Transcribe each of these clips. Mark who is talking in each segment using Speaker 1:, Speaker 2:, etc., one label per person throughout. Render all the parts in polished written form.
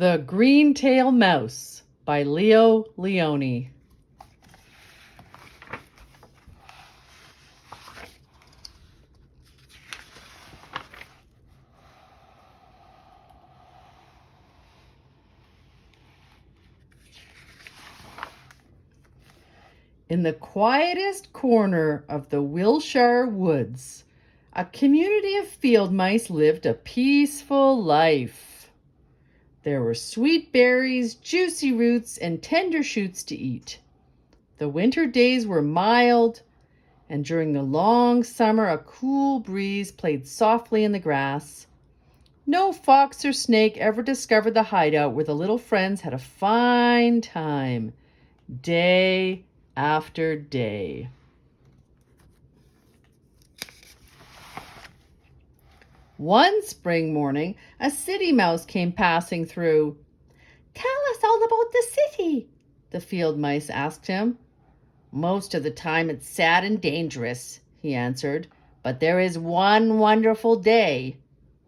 Speaker 1: The Greentail Mouse by Lionni. In the quietest corner of the Wiltshire woods, a community of field mice lived a peaceful life. There were sweet berries, juicy roots, and tender shoots to eat. The winter days were mild, and during the long summer a cool breeze played softly in the grass. No fox or snake ever discovered the hideout where the little friends had a fine time, day after day. One spring morning, a city mouse came passing through. "Tell us all about the city," the field mice asked him. "Most of the time it's sad and dangerous," he answered, "but there is one wonderful day."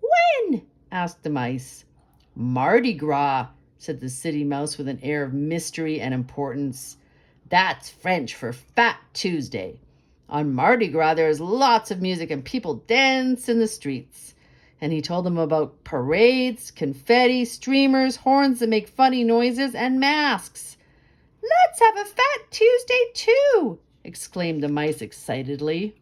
Speaker 1: "When?" asked the mice. "Mardi Gras," said the city mouse with an air of mystery and importance. "That's French for Fat Tuesday. On Mardi Gras there is lots of music and people dance in the streets." And he told them about parades, confetti, streamers, horns that make funny noises, and masks. "Let's have a Fat Tuesday too!" exclaimed the mice excitedly.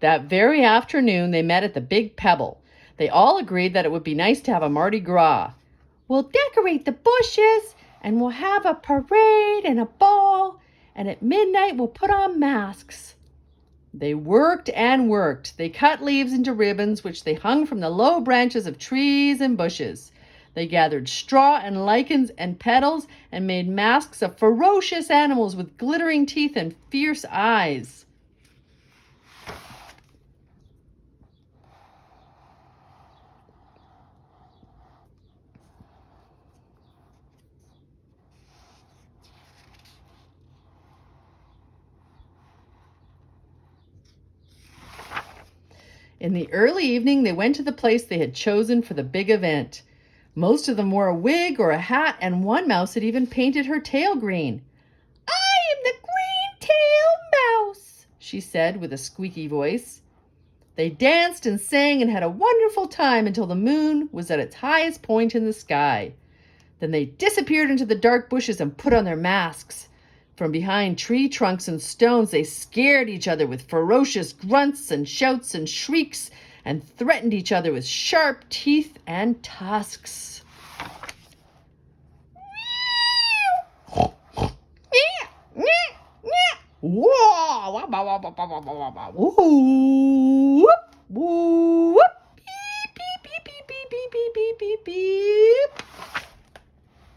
Speaker 1: That very afternoon, they met at the Big Pebble. They all agreed that it would be nice to have a Mardi Gras. "We'll decorate the bushes, and we'll have a parade and a ball, and at midnight we'll put on masks." They worked and worked. They cut leaves into ribbons, which they hung from the low branches of trees and bushes. They gathered straw and lichens and petals and made masks of ferocious animals with glittering teeth and fierce eyes. In the early evening, they went to the place they had chosen for the big event. Most of them wore a wig or a hat, and one mouse had even painted her tail green. "I am the Greentail Mouse," she said with a squeaky voice. They danced and sang and had a wonderful time until the moon was at its highest point in the sky. Then they disappeared into the dark bushes and put on their masks. From behind tree trunks and stones, they scared each other with ferocious grunts and shouts and shrieks, and threatened each other with sharp teeth and tusks.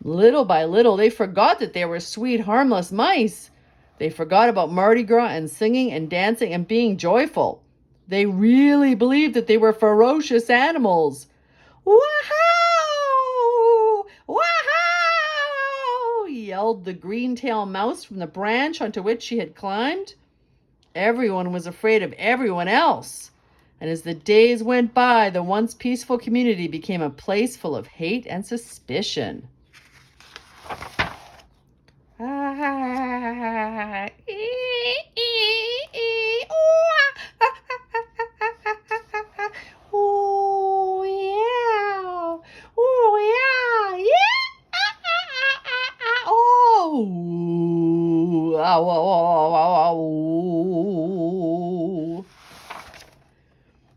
Speaker 1: Little by little, they forgot that they were sweet, harmless mice. They forgot about Mardi Gras and singing and dancing and being joyful. They really believed that they were ferocious animals. "Wow! Wow!" yelled the Greentail mouse from the branch onto which she had climbed. Everyone was afraid of everyone else. And as the days went by, the once peaceful community became a place full of hate and suspicion. Oh yeah, oh yeah, yeah. Oh.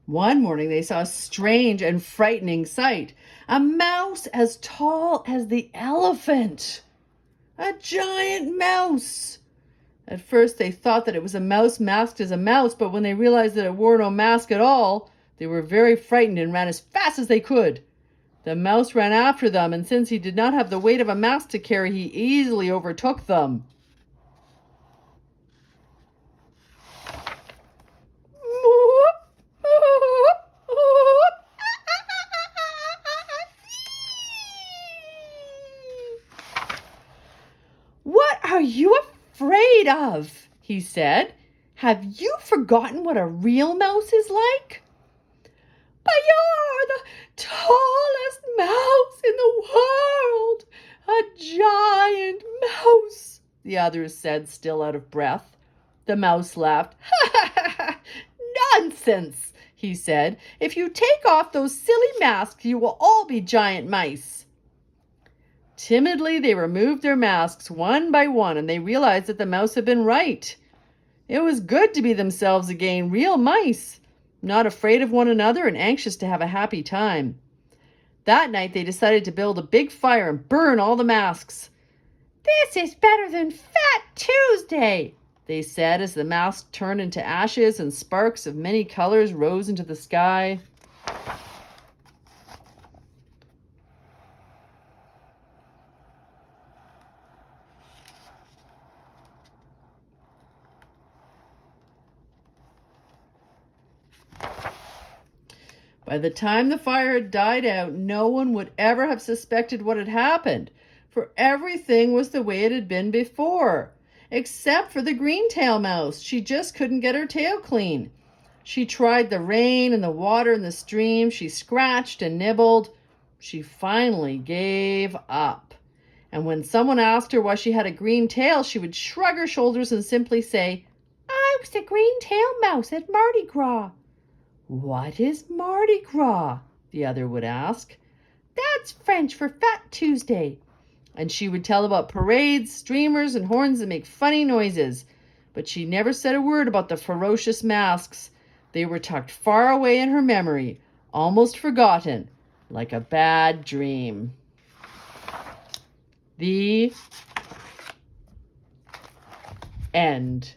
Speaker 1: One morning they saw a strange and frightening sight. A mouse as tall as the elephant. A giant mouse. At first they thought that it was a mouse masked as a mouse, but when they realized that it wore no mask at all, they were very frightened and ran as fast as they could. The mouse ran after them, and since he did not have the weight of a mask to carry, he easily overtook them. afraid of?" he said. "Have you forgotten what a real mouse is like?" "But you're the tallest mouse in the world, a giant mouse," the others said, still out of breath. The mouse laughed. "Nonsense," he said. "If you take off those silly masks, you will all be giant mice." Timidly, they removed their masks one by one, and they realized that the mouse had been right. It was good to be themselves again, real mice, not afraid of one another and anxious to have a happy time. That night, they decided to build a big fire and burn all the masks. "This is better than Fat Tuesday," they said as the masks turned into ashes and sparks of many colors rose into the sky. By the time the fire had died out, no one would ever have suspected what had happened, for everything was the way it had been before, except for the Greentail mouse. She just couldn't get her tail clean. She tried the rain and the water in the stream. She scratched and nibbled. She finally gave up. And when someone asked her why she had a green tail, she would shrug her shoulders and simply say, "I was a Greentail mouse at Mardi Gras." "What is Mardi Gras?" the other would ask. "That's French for Fat Tuesday." And she would tell about parades, streamers, and horns that make funny noises. But she never said a word about the ferocious masks. They were tucked far away in her memory, almost forgotten, like a bad dream. The end.